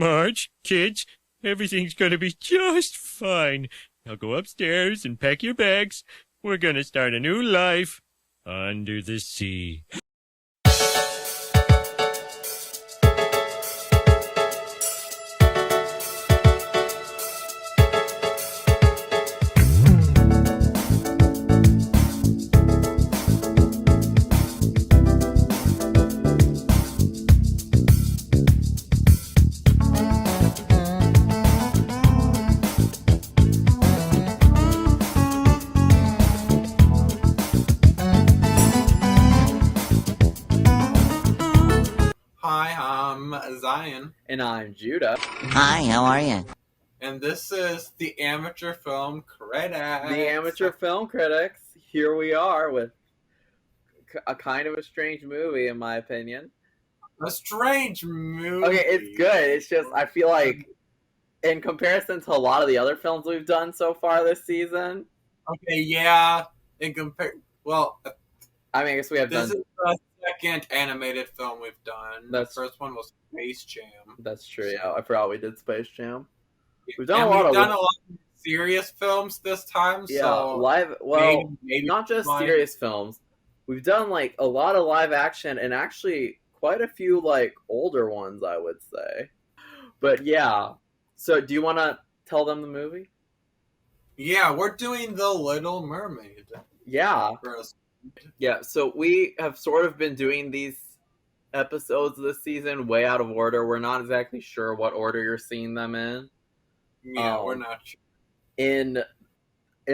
Marge, kids, everything's gonna be just fine. Now go upstairs and pack your bags. We're gonna start a new life under the sea. Hi, I'm Zion. And I'm Judah. Hi, how are you? And this is the Amateur Film Critics. The Amateur Film Critics. Here we are with a kind of a strange movie, in my opinion. A strange movie. Okay, it's good. It's just, I feel like, in comparison to a lot of the other films we've done so far this season. Okay, yeah. Well, I mean, I guess we have this done... is the second animated film we've done. The first one was Space Jam. That's true, yeah. I forgot we did Space Jam. We've done a lot of serious films this time. Yeah, so live. Well, maybe not just serious films. We've done like a lot of live action and actually quite a few like older ones, I would say. But yeah. So, do you want to tell them the movie? Yeah, we're doing The Little Mermaid. Yeah. Yeah, so we have sort of been doing these episodes this season way out of order. We're not exactly sure what order you're seeing them in. Yeah, we're not sure. In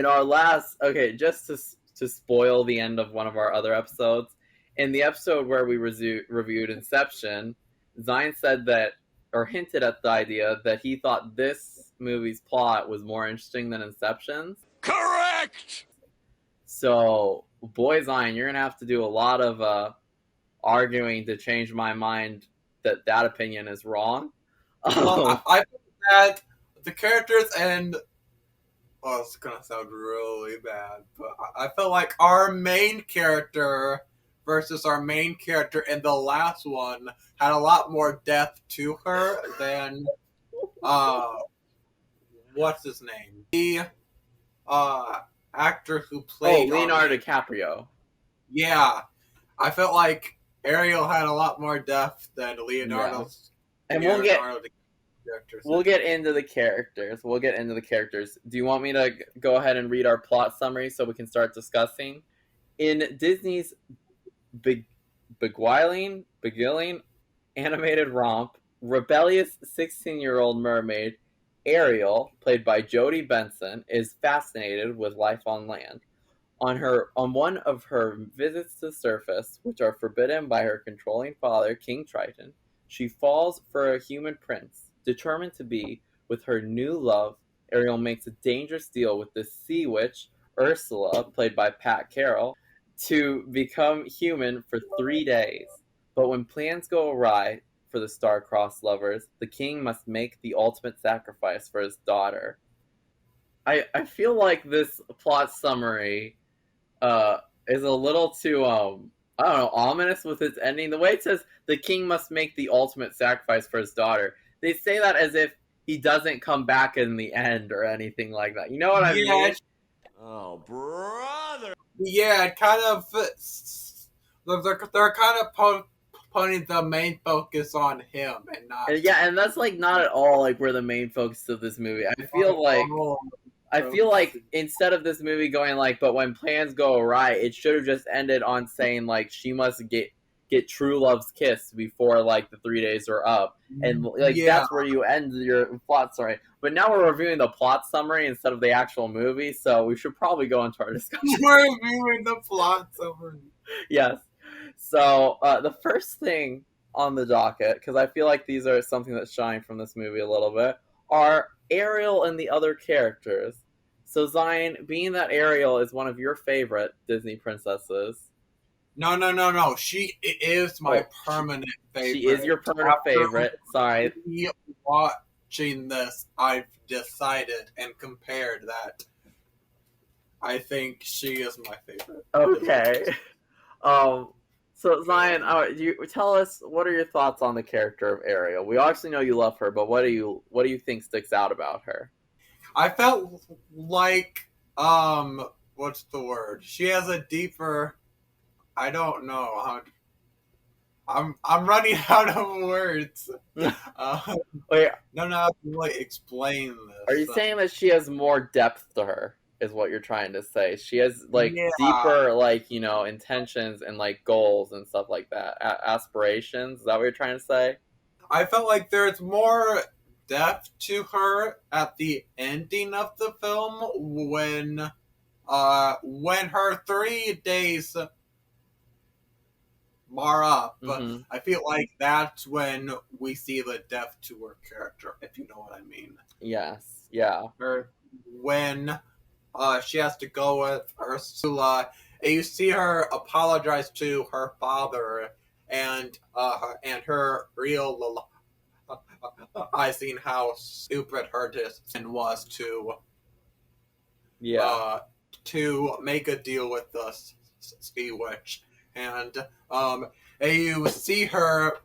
our last, okay, just to spoil the end of one of our other episodes, in the episode where we reviewed Inception, Zion said that, or hinted at the idea that he thought this movie's plot was more interesting than Inception's. Correct! So, boy, Zion, you're going to have to do a lot of arguing to change my mind that opinion is wrong. Well, I think that the characters and... Oh, it's going to sound really bad, but I feel like our main character versus our main character in the last one had a lot more depth to her than... what's his name? The actor who played... Leonardo DiCaprio. Yeah. I felt like Ariel had a lot more depth than Leonardo's. Yeah. And we'll get into the characters. Do you want me to go ahead and read our plot summary so we can start discussing? In Disney's beguiling animated romp, rebellious 16-year-old mermaid Ariel, played by Jodie Benson, is fascinated with life on land. On one of her visits to the surface, which are forbidden by her controlling father, King Triton, she falls for a human prince. Determined to be with her new love, Ariel makes a dangerous deal with the sea witch, Ursula, played by Pat Carroll, to become human for 3 days. But when plans go awry for the star-crossed lovers, the king must make the ultimate sacrifice for his daughter. I feel like this plot summary is a little too, ominous with its ending. The way it says, the king must make the ultimate sacrifice for his daughter. They say that as if he doesn't come back in the end or anything like that. You know what I mean? Oh, brother! Yeah, it kind of... They're kind of putting the main focus on him and not... Yeah, and that's like not at all like where the main focus of this movie. I feel like instead of this movie going like, but when plans go awry, it should have just ended on saying like she must get true love's kiss before like the 3 days are up, and like that's where you end your plot summary. But now we're reviewing the plot summary instead of the actual movie, so we should probably go into our discussion. We're reviewing the plot summary. Yes. So the first thing on the docket, because I feel like these are something that shine from this movie a little bit, are Ariel and the other characters. So Zion, being that Ariel is one of your favorite Disney princesses. No. She is my permanent favorite. She is your permanent favorite. Sorry. Watching this, I've decided and compared that I think she is my favorite. Okay. So Zion, you tell us, what are your thoughts on the character of Ariel? We obviously know you love her, but what do you think sticks out about her? I felt like what's the word? She has a deeper. I don't know. I'm running out of words. Wait, No, I can really explain this. are you saying that she has more depth to her? Is what you're trying to say? She has like deeper, like intentions and like goals and stuff like that, aspirations. Is that what you're trying to say? I felt like there's more depth to her at the ending of the film when her 3 days mar up. Mm-hmm. I feel like that's when we see the depth to her character, if you know what I mean. Yes. Yeah. Or when she has to go with Ursula, and you see her apologize to her father, and her realizing how stupid her decision was to make a deal with the Sea Witch, and you see her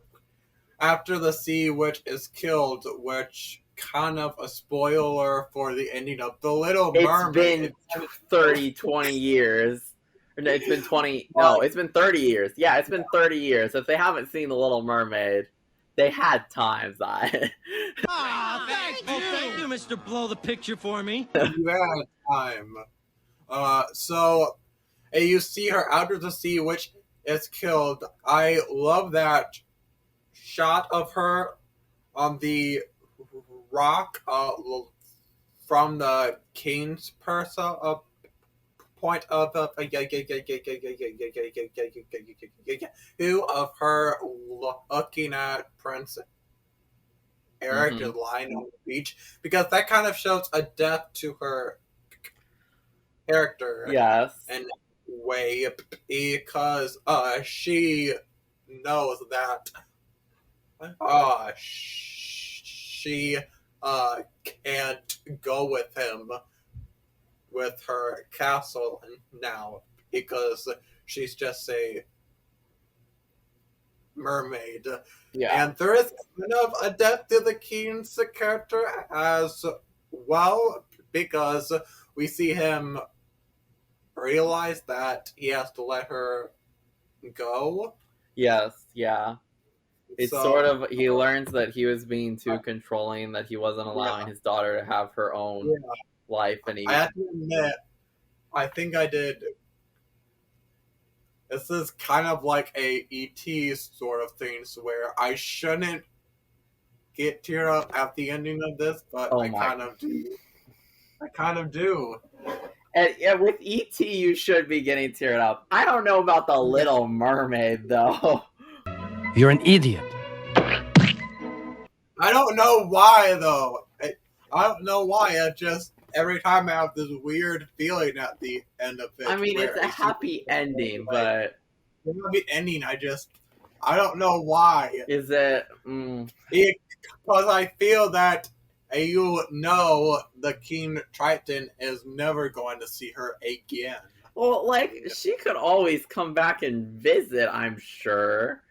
after the Sea Witch is killed, which kind of a spoiler for the ending of The Little Mermaid. It's been 20 years. No, it's been 20. No, it's been 30 years. Yeah, it's been 30 years. If they haven't seen The Little Mermaid, they had time, Zion. Thank you, Mr. Blow the Picture for me. You had time. So you see her after the Sea Witch is killed. I love that shot of her on the rock from the king's point of her looking at Prince Eric just lying on the beach, because that kind of shows a depth to her character. Yes. And way, because she knows that she can't go with him with her castle now, because she's just a mermaid. Yeah. And there is kind of a depth to the king's character as well, because we see him realize that he has to let her go. Yes, yeah. It's sort of, he learns that he was being too controlling, that he wasn't allowing his daughter to have her own life, and I have to admit, I think I did. This is kind of like a E.T. sort of thing, where I shouldn't get teared up at the ending of this, but I kind of do. I kind of do. And with E.T., you should be getting teared up. I don't know about The Little Mermaid, though. You're an idiot. I don't know why, though. I don't know why. I just, every time I have this weird feeling at the end of it. I mean, it's a happy ending, but... It's a happy ending, I don't know why. Is it... Because I feel that the King Triton is never going to see her again. Well, like, she could always come back and visit, I'm sure.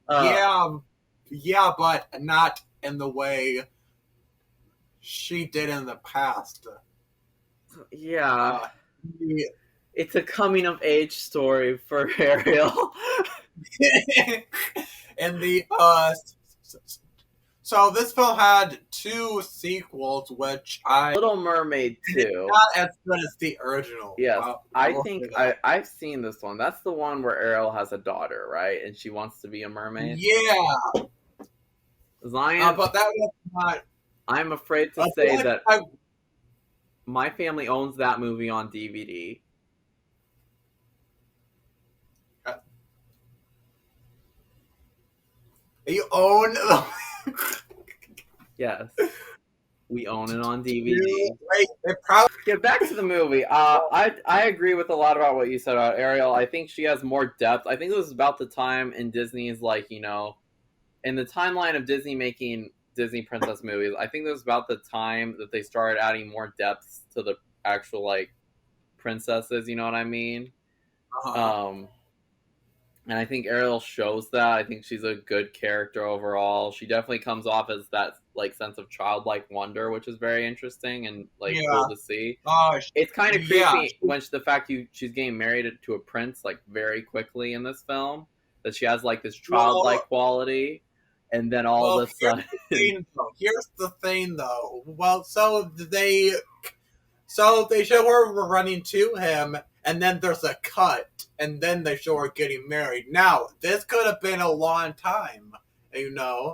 Yeah, but not in the way she did in the past. Yeah. It's a coming-of-age story for Ariel. And so this film had 2 sequels, which Little Mermaid 2. Not as good as the original. Yes, I think I've seen this one. That's the one where Ariel has a daughter, right? And she wants to be a mermaid. Yeah. Zion, but that was not. I'm afraid to say that my family owns that movie on DVD. You own. Yes, we own it on DVD. Get back to the movie. I agree with a lot about what you said about Ariel. I think she has more depth. I think it was about the time in Disney's, like, in the timeline of Disney making Disney princess movies, I think it was about the time that they started adding more depths to the actual, like, princesses, you know what I mean? And I think Ariel shows that. I think she's a good character overall. She definitely comes off as that like sense of childlike wonder, which is very interesting and like Yeah. cool to see. Oh, It's kind of yeah. creepy when the fact she's getting married to a prince like very quickly in this film, that she has like this childlike quality, and then all of a sudden. Here's the thing, though. Well, so they show her running to him, and then there's a cut, and then they show her getting married. Now, this could have been a long time,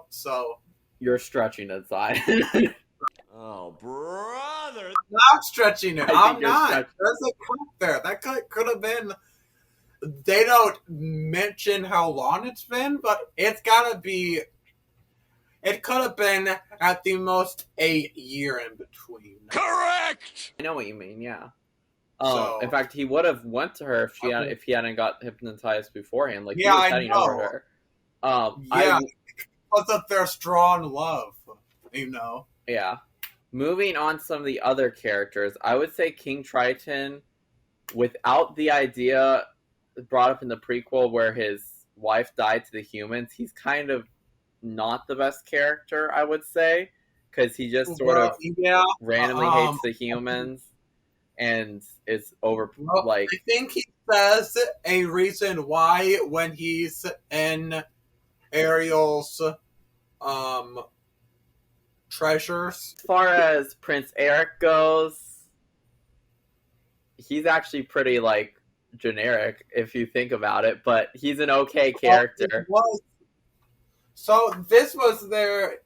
so. You're stretching it, Zion. Oh, brother. I'm not stretching it. I'm not. There's a cut there. That could have been. They don't mention how long it's been, but it's gotta be. It could have been at the most 8 years in between. Correct! I know what you mean, yeah. So, in fact, he would have went to her if he hadn't got hypnotized beforehand. Like, yeah, he was heading over to her. Because of their strong love, Yeah. Moving on to some of the other characters, I would say King Triton, without the idea brought up in the prequel where his wife died to the humans, he's kind of not the best character, I would say, because he just sort of randomly hates the humans and is I think he says a reason why when he's in Ariel's treasures. As far as Prince Eric goes, he's actually pretty like generic if you think about it, but he's an okay character. So this was their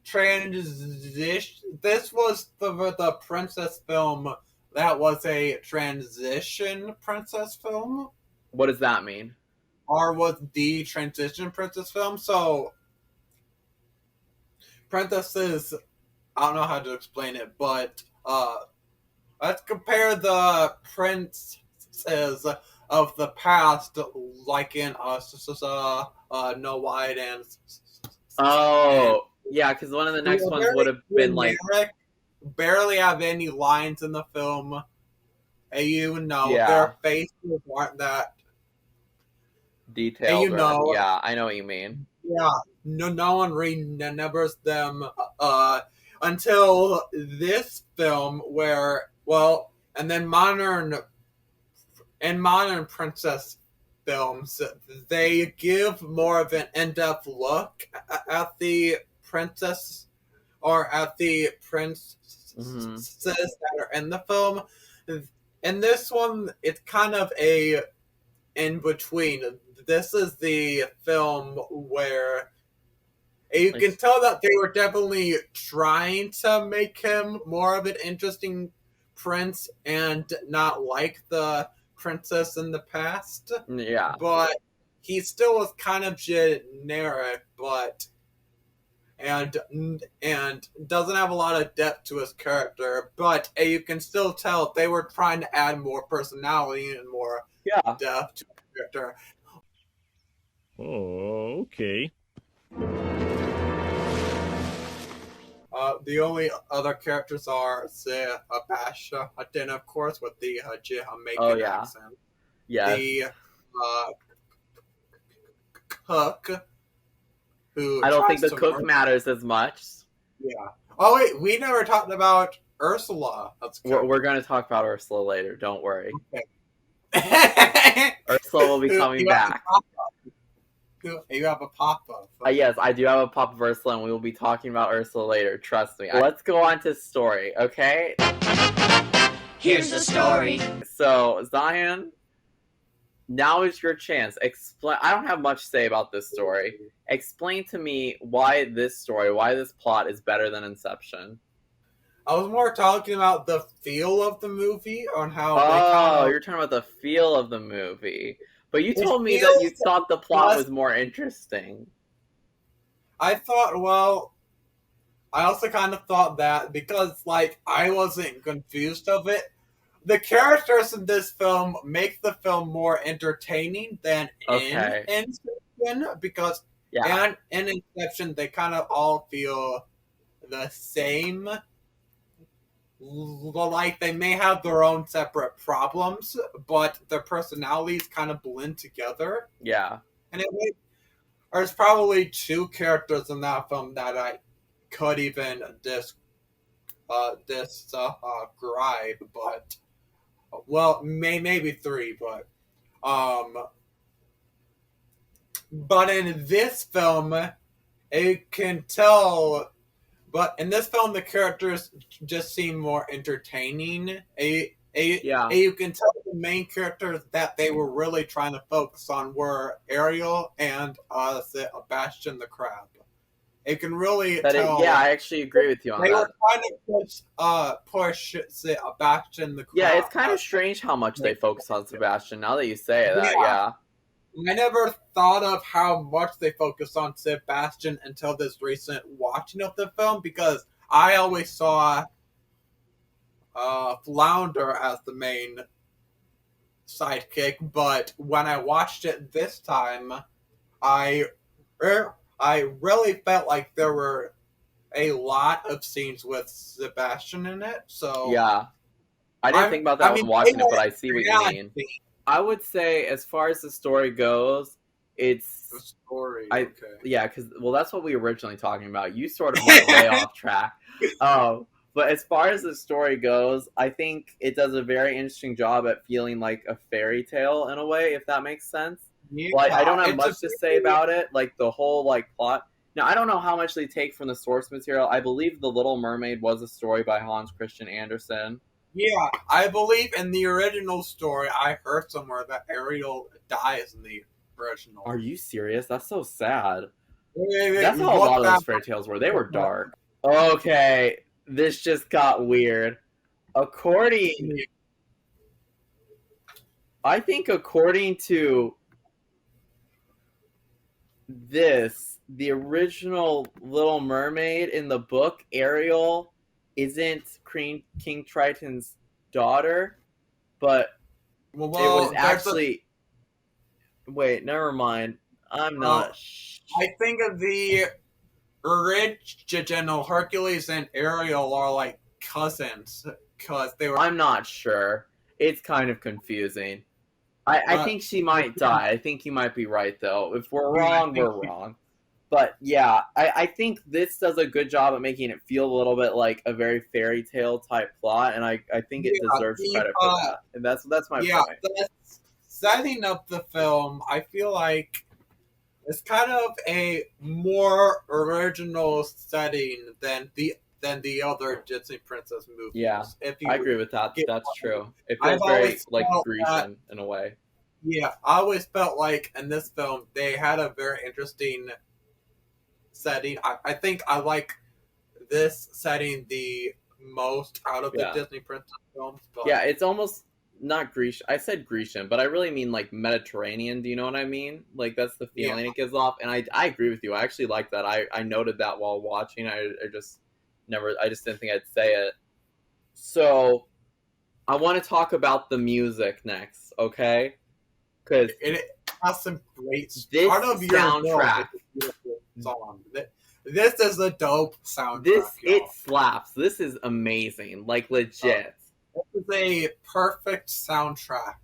transition. This was the princess film that was a transition princess film. What does that mean? Or was the transition princess film? So princesses, I don't know how to explain it, but let's compare the princesses of the past, like in No White and. Oh, yeah, because one of the next ones would have been like. Barely have any lines in the film. Their faces aren't that detailed. Yeah, I know what you mean. Yeah, no one remembers them until this film, where and then modern princess films, they give more of an in-depth look at the princess or at the princesses that are in the film. In this one, it's kind of a in between. This is the film where you can tell that they were definitely trying to make him more of an interesting prince and not like the princess in the past. Yeah. But he still was kind of generic, and doesn't have a lot of depth to his character, but you can still tell they were trying to add more personality and more depth to his character. Oh, okay. The only other characters are, say, Basha, then of course with the Jamaican accent. Yeah. The cook, who I don't think the cook matters as much. Yeah. Oh wait, we never talked about Ursula. We're going to talk about Ursula later. Don't worry. Okay. Ursula will be coming back. You have a pop-up. Yes, I do have a pop of Ursula, and we will be talking about Ursula later. Trust me. Let's go on to story, okay? Here's the story. So, Zion, now is your chance. Explain. I don't have much to say about this story. Explain to me why this plot is better than Inception. I was more talking about the feel of the movie, on how. You're talking about the feel of the movie. But you told me that you thought the plot was more interesting. I also kind of thought that because, I wasn't confused of it. The characters in this film make the film more entertaining than in Inception, because in Inception they kind of all feel the same. like they may have their own separate problems, but their personalities kind of blend together. Yeah. And there's probably two characters in that film that I could even describe, but well, maybe three, but in this film, you can tell. But in this film, the characters just seem more entertaining. Yeah. You can tell the main characters that they were really trying to focus on were Ariel and Sebastian the Crab. You can really tell. Yeah, I actually agree with you on that. They were trying to push Sebastian the Crab. Yeah, it's kind of strange how much they focus on Sebastian. Now that you say that, yeah. I never thought of how much they focused on Sebastian until this recent watching of the film, because I always saw Flounder as the main sidekick, but when I watched it this time, I really felt like there were a lot of scenes with Sebastian in it. So yeah, I didn't think about that when watching it, but I see what you mean. I would say, as far as the story goes, it's the story. Yeah, because that's what we were originally talking about. You sort of went way off track. But as far as the story goes, I think it does a very interesting job at feeling like a fairy tale in a way, if that makes sense. Yeah, like, I don't have much to say about it, like the whole plot. Now, I don't know how much they take from the source material. I believe The Little Mermaid was a story by Hans Christian Andersen. Yeah, I believe in the original story, I heard somewhere that Ariel dies in the original. Are you serious? That's so sad. That's how a lot of those fairy tales were. They were dark. Okay, this just got weird. According to this, the original Little Mermaid in the book, Ariel isn't King Triton's daughter, but it was actually... Wait, never mind. I'm not... I think of the original Hercules and Ariel are like cousins, because they were... I'm not sure. It's kind of confusing. I think she might die. I think you might be right, though. If we're wrong, we're wrong. But yeah, I think this does a good job at making it feel a little bit like a very fairy tale type plot, and I think it deserves credit for that. And that's my point. The setting of the film, I feel like it's kind of a more original setting than the other Disney princess movies. Yeah, I agree with that. That's true. It feels very Grecian in a way. Yeah, I always felt like in this film they had a very interesting setting. I think I like this setting the most out of the Disney princess films. But... yeah, it's almost not Grecian. I said Grecian, but I really mean like Mediterranean. Do you know what I mean? Like that's the feeling it gives off, and I agree with you. I actually like that. I noted that while watching. I just didn't think I'd say it. So I want to talk about the music next, okay? Because it has some great part of your soundtrack. Song. This is a dope soundtrack. It slaps. This is amazing. Like legit. This is a perfect soundtrack.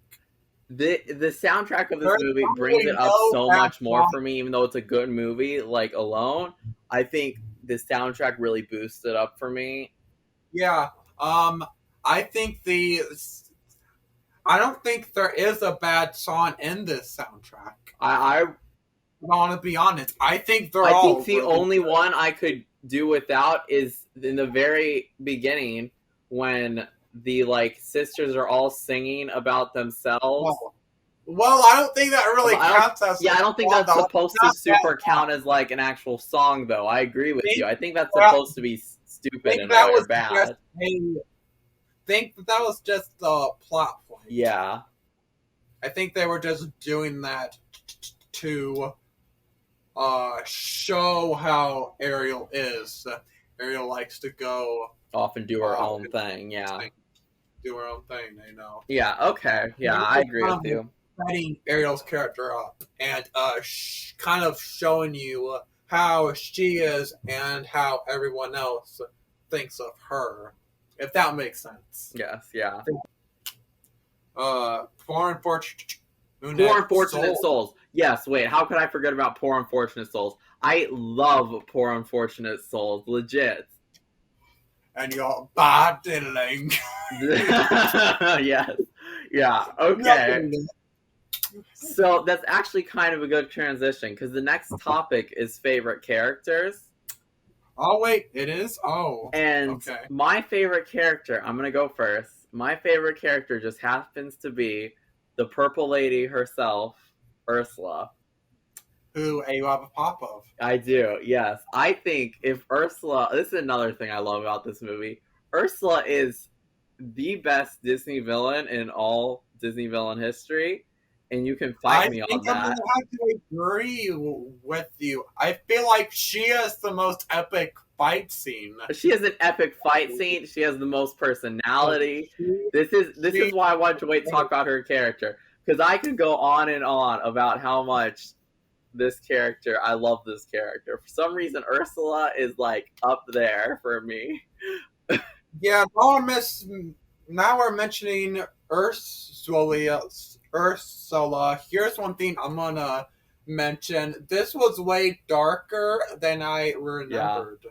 The soundtrack of this movie brings it up so much more for me, even though it's a good movie. Like alone, I think the soundtrack really boosts it up for me. Yeah. I think I don't think there is a bad song in this soundtrack. I want to be honest. I think the only one I could do without is in the very beginning when the sisters are all singing about themselves. Well, I don't think that really counts as... Yeah, I don't think that's supposed to super count as an actual song, though. I agree with you. I think that's supposed to be stupid and or bad. I think that was just the plot point. Yeah. I think they were just doing that to show how Ariel is. Ariel likes to go off and do her own thing, do her own thing, Yeah, okay. Yeah, I agree with you. Setting Ariel's character up and kind of showing you how she is and how everyone else thinks of her. if that makes sense. Yes, yeah. Poor unfortunate Poor Unfortunate Souls. Yes, wait, how could I forget about Poor Unfortunate Souls? I love Poor Unfortunate Souls, legit. And you're battling. Yes. Yeah, okay. So that's actually kind of a good transition, because the next topic is favorite characters. Oh, wait, it is? Oh. And okay. My favorite character, I'm going to go first. My favorite character just happens to be the purple lady herself, Ursula. Who you have a pop of. I do, yes. I think if Ursula, this is another thing I love about this movie. Ursula is the best Disney villain in all Disney villain history, and you can fight me on that. I think I'm gonna have to agree with you. I feel like she has the most epic fight scene. She has an epic fight scene. She has the most personality. This is why I wanted to wait to talk about her character, because I could go on and on about how much I love this character. For some reason, Ursula is like up there for me. Yeah, now we're mentioning Ursula. Here's one thing I'm gonna mention. This was way darker than I remembered.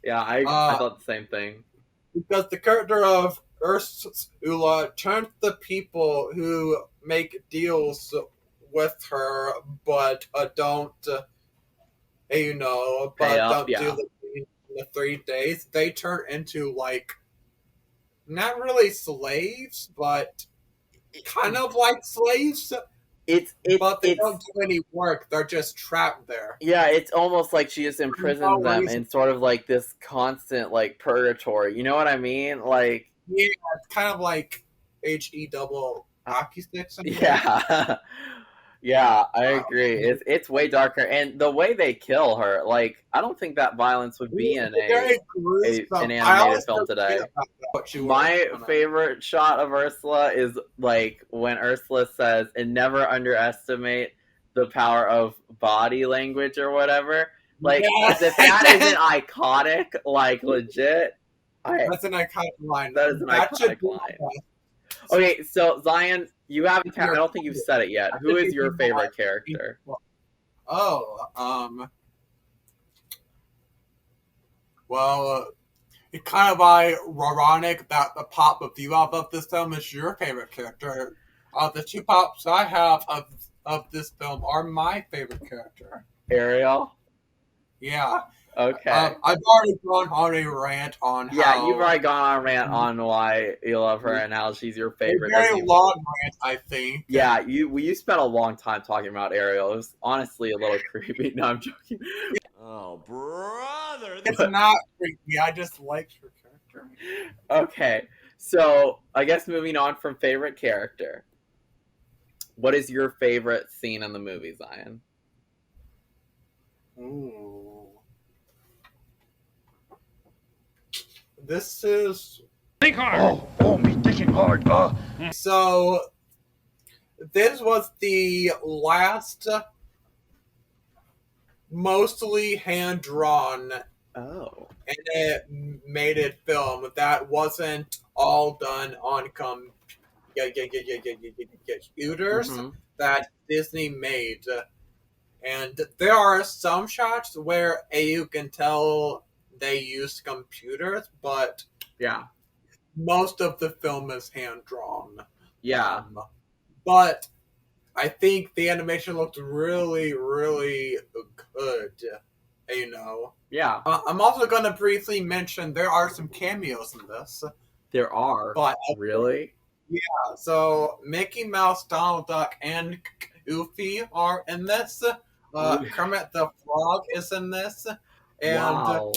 Yeah, I thought the same thing. Because the character of Ursula turns the people who make deals with her, but don't do the in the 3 days. They turn into like not really slaves, but kind of like slaves. But they don't do any work. They're just trapped there. Yeah, it's almost like she just imprisons them in sort of like this constant like purgatory. You know what I mean? Like, yeah, it's kind of like HE double hockey sticks. Yeah. Yeah, I agree. It's way darker, and the way they kill her, like, I don't think that violence would be in an animated film today. My favorite shot of Ursula is like when Ursula says, "And never underestimate the power of body language" or whatever. Like, if that isn't iconic, like legit, that's an iconic line. That is an iconic line. Okay, so Zion, you haven't. I don't think you've said it yet. Who is your favorite character? Well, it's kind of ironic that the pop of you have of this film is your favorite character. The two pops I have of this film are my favorite character. Ariel? Yeah. Okay. I've already gone on a rant on how... Yeah, you've already gone on a rant on why you love her and how she's your favorite. A very long rant, I think. Yeah, you spent a long time talking about Ariel. It was honestly a little creepy. No, I'm joking. Oh, brother! It's not creepy. I just liked her character. Okay, so I guess moving on from favorite character. What is your favorite scene in the movie, Zion? Ooh. This is... Think hard! Oh, me thinking hard, So, this was the last mostly hand-drawn animated film that wasn't all done on computers that Disney made. And there are some shots where you can tell they used computers, but most of the film is hand-drawn. Yeah. But I think the animation looked really, really good. Yeah. I'm also going to briefly mention there are some cameos in this. There are? But, really? Yeah. So Mickey Mouse, Donald Duck, and Goofy are in this. Kermit the Frog is in this. And wow.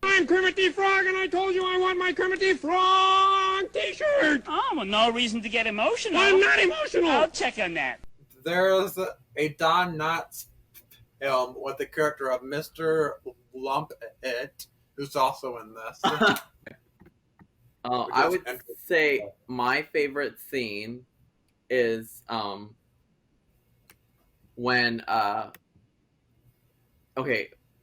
I'm Kermit the Frog, and I told you I want my Kermit the Frog t-shirt! Oh, well, no reason to get emotional. I'm not emotional! I'll check on that. There's a Don Knotts film with the character of Mr. Lumpet, who's also in this. I would say my favorite scene is when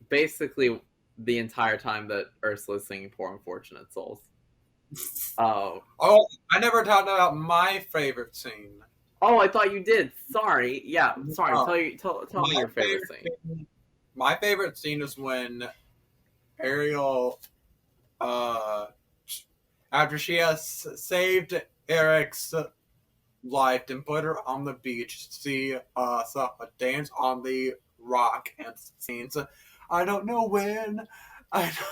basically the entire time that Ursula's singing Poor Unfortunate Souls. Oh. Oh, I never talked about my favorite scene. Oh, I thought you did. Sorry. Yeah, sorry. No. Tell me your favorite scene. My favorite scene is when Ariel, after she has saved Eric's life and put her on the beach, see so dance on the rock and scenes. I don't know when.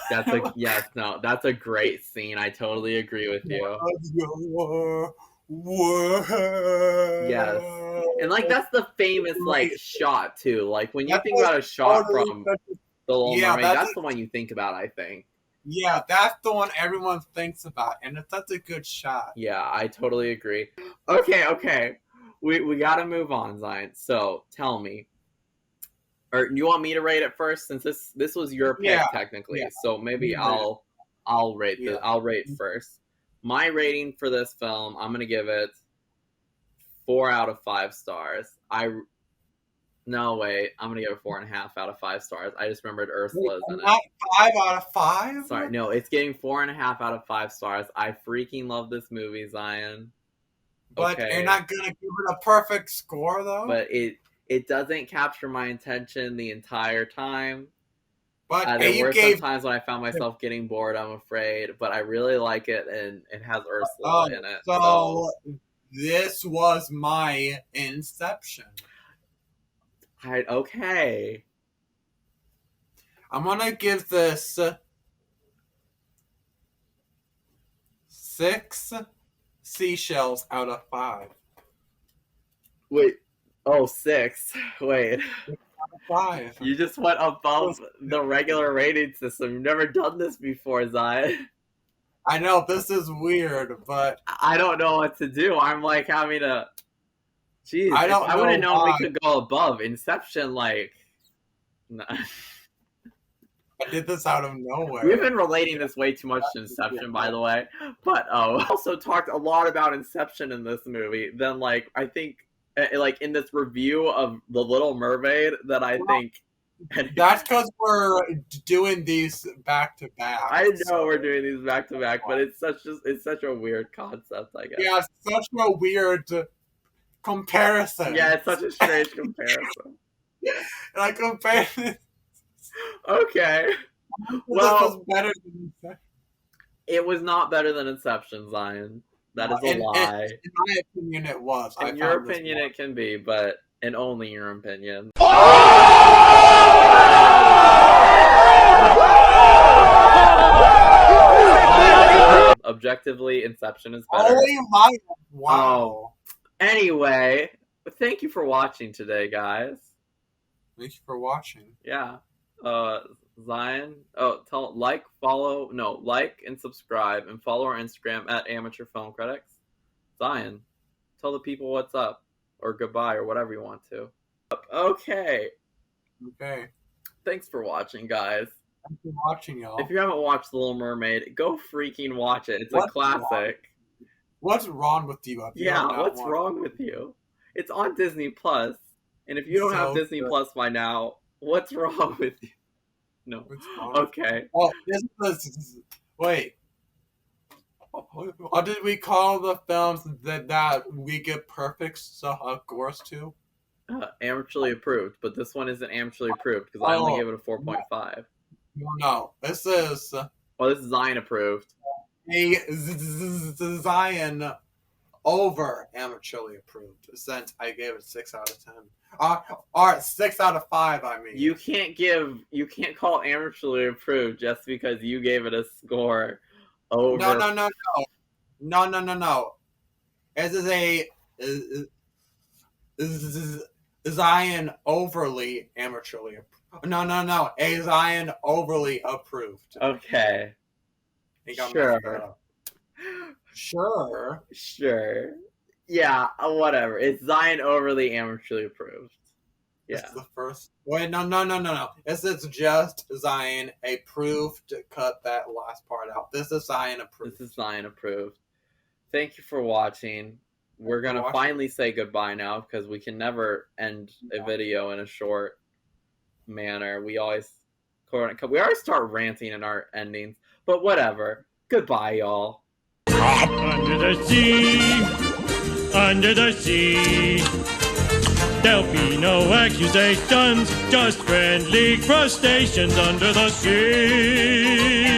That's a great scene. I totally agree with you. Yes. And like that's the famous like shot too. Like when you think about a shot from The Little Mermaid, that's the one you think about, I think. Yeah, that's the one everyone thinks about, and it's such a good shot. Yeah, I totally agree. Okay. We gotta move on, Zion. So tell me. Or you want me to rate it first, since this was your pick technically. Yeah. So maybe I'll rate this. I'll rate first. My rating for this film, I'm gonna give it 4 out of 5 stars. No, wait. I'm going to give it 4.5 out of 5 stars. I just remembered Ursula's in it. Not 5 out of 5? Sorry, no, it's getting 4.5 out of 5 stars. I freaking love this movie, Zion. But you're not going to give it a perfect score, though? But it doesn't capture my attention the entire time. But there were some times when I found myself getting bored, I'm afraid. But I really like it, and it has Ursula in it. So this was my Inception. Okay. I'm gonna give this 6 seashells out of 5. Wait. Oh, 6. Wait. 5. You just went above the regular rating system. You've never done this before, Zion. I know, this is weird, but I don't know what to do. I'm like having to... Jeez, I would have known we could go above. Inception, like... Nah. I did this out of nowhere. We've been relating this way too much to Inception, by the way. But we also talked a lot about Inception in this movie. Then, like, I think, like, in this review of The Little Mermaid, that I think... That's because we're doing these back to back. I know we're doing these back to back, but it's such a weird concept, I guess. Yeah, it's such a weird comparison. Yeah, it's such a strange comparison. Like comparing. Okay. Well, this was better than Inception. It was not better than Inception, Zion. That is a lie. In my opinion, it was. In your opinion, it can be, but in only your opinion. Objectively, Inception is better. Wow. Anyway, thank you for watching today, guys. Thank you for watching. Yeah. Zion. Oh, like and subscribe and follow our Instagram at Amateur Film Critics. Zion, tell the people what's up or goodbye or whatever you want to. Okay. Thanks for watching, guys. Thanks for watching, y'all. If you haven't watched The Little Mermaid, go freaking watch it. It's a classic. What's wrong with you? What's wrong with you? It's on Disney Plus, and if you don't have Disney Plus by now, what's wrong with you? No. Okay. Oh, wait. What did we call the films that we give perfect scores to? Amateurly approved, but this one isn't amateurly approved because I only gave it a 4.5. No, this is. Well, this is Zion approved. A Zion over amateurly approved, since I gave it 6 out of 10. Alright, 6 out of 5, I mean. You can't call amateurly approved just because you gave it a score over. No. This is a Zion overly amateurly approved. No. A Zion overly approved. Okay. Sure. Yeah, whatever. It's Zion overly amateurly approved. Yeah. This is the first. Wait, no. This is just Zion approved. Cut that last part out. This is Zion approved. Thank you for watching. We're going to finally say goodbye now because we can never end a video in a short manner. We always start ranting in our endings, but whatever. Goodbye, y'all. Under the sea, under the sea. There'll be no accusations, just friendly crustaceans under the sea.